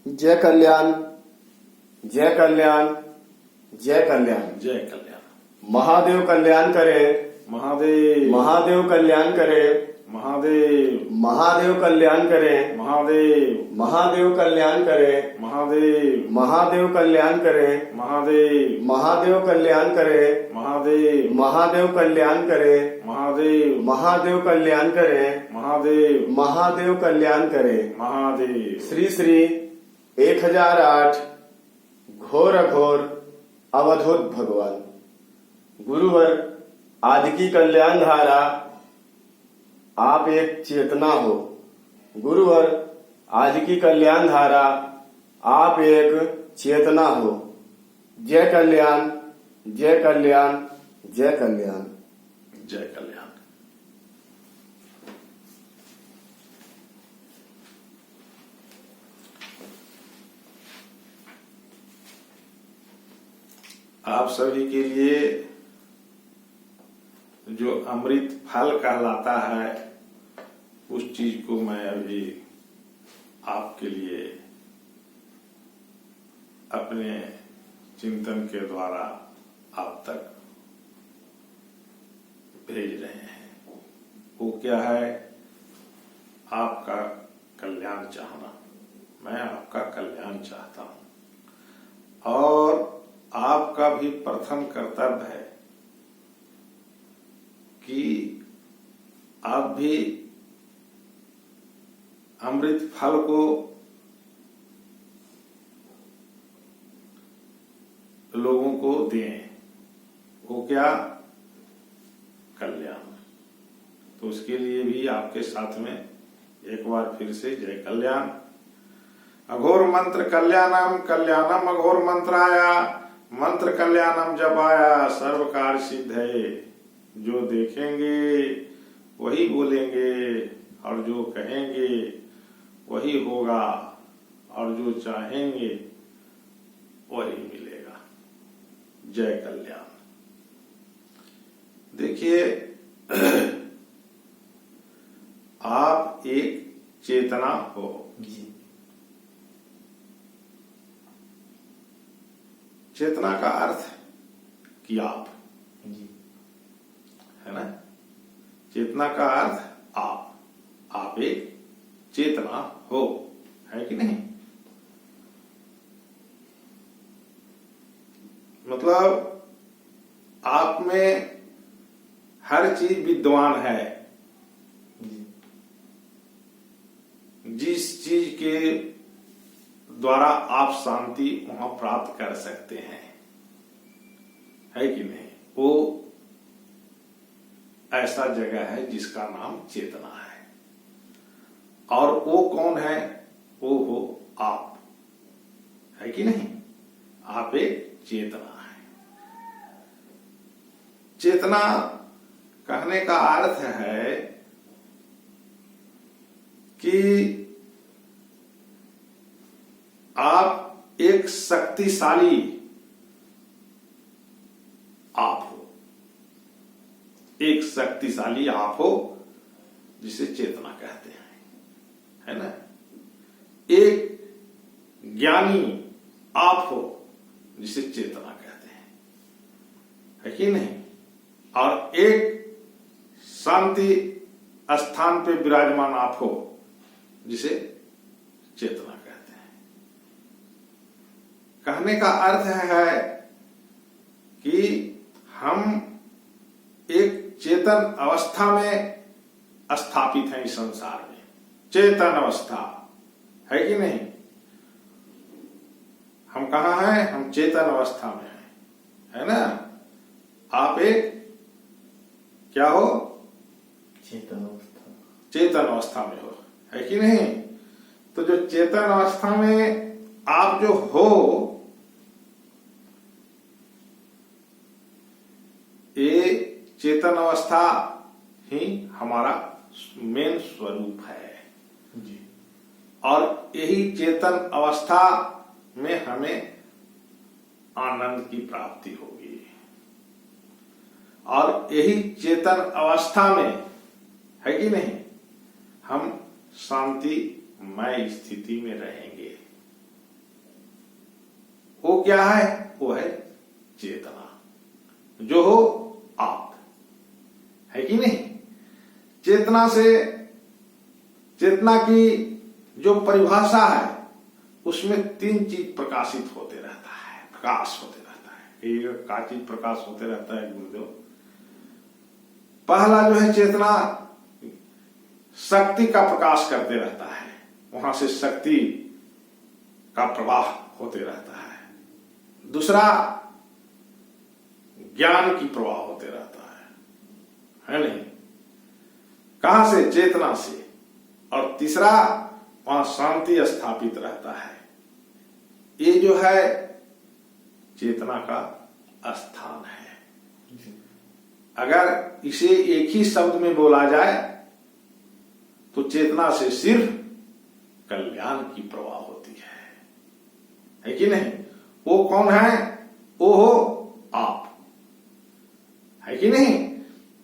जय कल्याण, जय कल्याण, जय कल्याण। जय कल्याण। महादेव कल्याण करे, महादेव। महादेव कल्याण करे, महादेव। महादेव कल्याण करे, महादेव। महादेव कल्याण करे, महादेव। महादेव कल्याण करे, महादेव। महादेव कल्याण करे, महादेव। महादेव कल्याण करे, महादेव। महादेव कल्याण करे, महादेव। महादेव कल्याण करे। महादेव। श्री श्री 1008 घोर घोर अवधूत भगवान। गुरुवर आज की कल्याण धारा आप एक चेतना हो। गुरुवर आज की कल्याण धारा आप एक चेतना हो। जय कल्याण, जय कल्याण, जय कल्याण। जय कल्याण। आप सभी के लिए जो अमृत फल कहलाता है उस चीज को मैं अभी आपके लिए अपने चिंतन के द्वारा आप तक भेज रहे हैं। वो क्या है? आपका कल्याण चाहना। मैं आपका कल्याण चाहता हूं और आपका भी प्रथम कर्तव्य है कि आप भी अमृत फल को लोगों को दें। वो क्या? कल्याण। तो उसके लिए भी आपके साथ में एक बार फिर से जय कल्याण। अघोर मंत्र कल्याणम, कल्याणम अघोर मंत्राया, मंत्र कल्याणम जब आया सर्व कार्य सिद्ध है। जो देखेंगे वही बोलेंगे और जो कहेंगे वही होगा और जो चाहेंगे वही मिलेगा। जय कल्याण। देखिए, आप एक चेतना हो। चेतना का अर्थ कि आप, है ना? चेतना का अर्थ आप एक चेतना हो, है कि नहीं? मतलब आप में हर चीज विद्वान है। जिस चीज के द्वारा आप शांति वहां प्राप्त कर सकते हैं, है कि नहीं? वो ऐसा जगह है जिसका नाम चेतना है। और वो कौन है? वो हो आप, है कि नहीं? आप एक चेतना है। चेतना कहने का अर्थ है कि आप एक शक्तिशाली आप हो। एक शक्तिशाली आप हो जिसे चेतना कहते हैं, है ना? एक ज्ञानी आप हो जिसे चेतना कहते हैं, है कि नहीं? और एक शांति स्थान पे विराजमान आप हो जिसे चेतना कहते हैं। कहने का अर्थ है कि हम एक चेतन अवस्था में स्थापित हैं इस संसार में। चेतन अवस्था, है कि नहीं? हम कहाँ हैं? हम चेतन अवस्था में हैं, है ना? आप एक क्या हो? चेतन अवस्था। चेतन अवस्था में हो, है कि नहीं? तो जो चेतन अवस्था में आप जो हो, ये चेतन अवस्था ही हमारा मेन स्वरूप है जी। और यही चेतन अवस्था में हमें आनंद की प्राप्ति होगी और यही चेतन अवस्था में, है कि नहीं, हम शांतिमय स्थिति में रहेंगे। क्या है? वो है चेतना, जो हो आप, है कि नहीं? चेतना से, चेतना की जो परिभाषा है उसमें 3 चीज प्रकाशित होते रहता है, प्रकाश होते रहता है। ये का चीज प्रकाश होते रहता है गुरुदेव? पहला जो है चेतना शक्ति का प्रकाश करते रहता है, वहां से शक्ति का प्रवाह होते रहता है। दूसरा ज्ञान की प्रवाह होते रहता है नहीं? कहां से? चेतना से। और तीसरा वहां शांति स्थापित रहता है। ये जो है चेतना का स्थान है। अगर इसे एक ही शब्द में बोला जाए तो चेतना से सिर्फ कल्याण की प्रवाह होती है कि नहीं? वो कौन है? वो हो आप, है कि नहीं?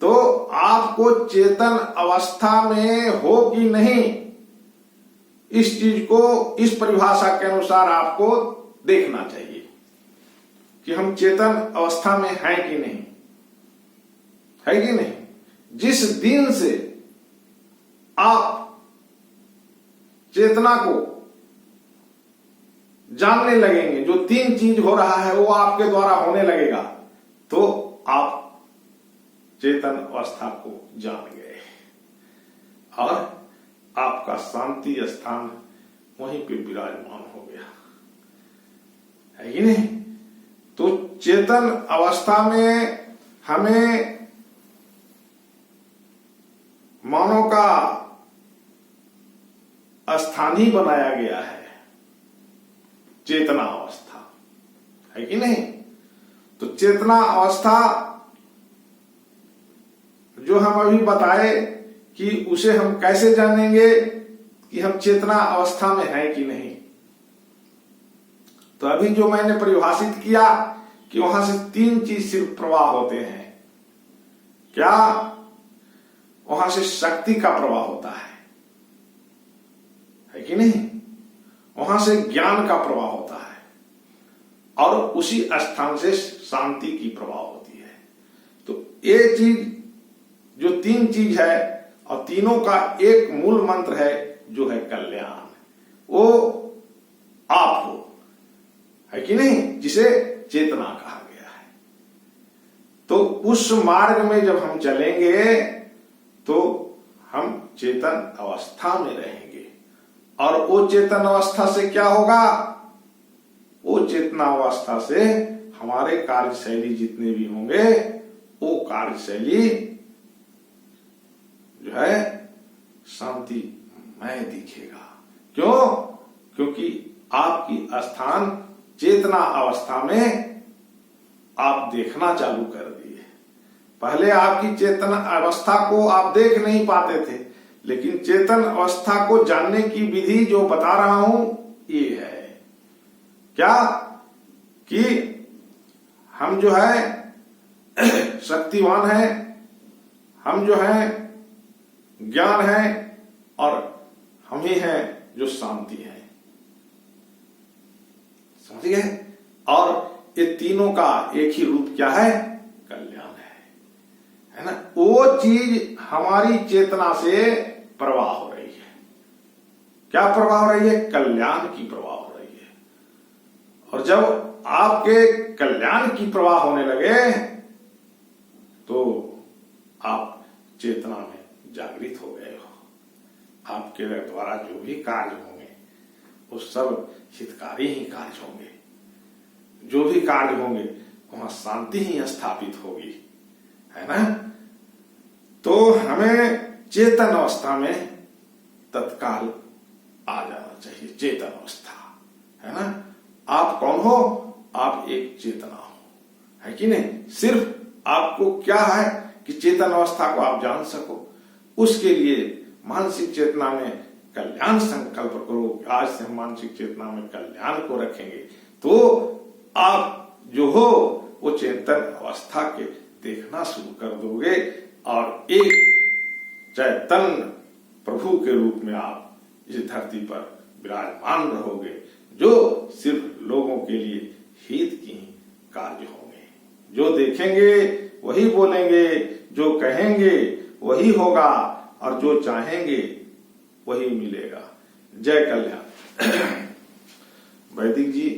तो आपको चेतन अवस्था में हो कि नहीं, इस चीज को इस परिभाषा के अनुसार आपको देखना चाहिए कि हम चेतन अवस्था में हैं कि नहीं, है कि नहीं? जिस दिन से आप चेतना को जानने लगेंगे, जो 3 चीज हो रहा है वो आपके द्वारा होने लगेगा, तो आप चेतन अवस्था को जान गए और आपका शांति स्थान वहीं पे विराजमान हो गया, है कि नहीं? तो चेतन अवस्था में हमें मानव का स्थान ही बनाया गया है, चेतना अवस्था, है कि नहीं? तो चेतना अवस्था जो हम अभी बताए कि उसे हम कैसे जानेंगे कि हम चेतना अवस्था में हैं कि नहीं? तो अभी जो मैंने परिभाषित किया कि वहां से 3 चीज सिर्फ प्रवाह होते हैं। क्या? वहां से शक्ति का प्रवाह होता है कि नहीं? वहां से ज्ञान का प्रवाह होता है और उसी स्थान से शांति की प्रवाह होती है। तो ये चीज जो 3 चीज है और तीनों का एक मूल मंत्र है जो है कल्याण, वो आप हो, है कि नहीं? जिसे चेतना कहा गया है। तो उस मार्ग में जब हम चलेंगे तो हम चेतन अवस्था में रहेंगे और वो चेतन अवस्था से क्या होगा? वो चेतना अवस्था से हमारे कार्यशैली जितने भी होंगे वो कार्यशैली जो है शांतिमय दिखेगा। क्यों? क्योंकि आपकी स्थान चेतना अवस्था में आप देखना चालू कर दिए। पहले आपकी चेतना अवस्था को आप देख नहीं पाते थे, लेकिन चेतन अवस्था को जानने की विधि जो बता रहा हूं ये है क्या? कि हम जो है शक्तिवान हैं, हम जो है ज्ञान है और हम ही हैं जो शांति है, समझ गए? और ये तीनों का एक ही रूप क्या है? कल्याण है ना? वो चीज हमारी चेतना से प्रवाह हो रही है। क्या प्रवाह हो रही है? कल्याण की प्रवाह हो रही है। और जब आपके कल्याण की प्रवाह होने लगे तो आप चेतना में जागृत हो गए हो। आपके द्वारा जो भी कार्य होंगे वो सब हितकारी ही कार्य होंगे। जो भी कार्य होंगे वहां शांति ही स्थापित होगी, है ना? तो हमें चेतन अवस्था में तत्काल आ जाना चाहिए। चेतन अवस्था, है ना? आप कौन हो? आप एक चेतना हो, है कि नहीं? सिर्फ आपको क्या है कि चेतन अवस्था को आप जान सको, उसके लिए मानसिक चेतना में कल्याण संकल्प करो। आज से हम मानसिक चेतना में कल्याण को रखेंगे तो आप जो हो वो चेतन अवस्था के देखना शुरू कर दोगे और एक चैतन्य प्रभु के रूप में आप इस धरती पर विराजमान रहोगे, जो सिर्फ लोगों के लिए ही जो देखेंगे वही बोलेंगे, जो कहेंगे वही होगा और जो चाहेंगे वही मिलेगा। जय कल्याण। वैदिक जी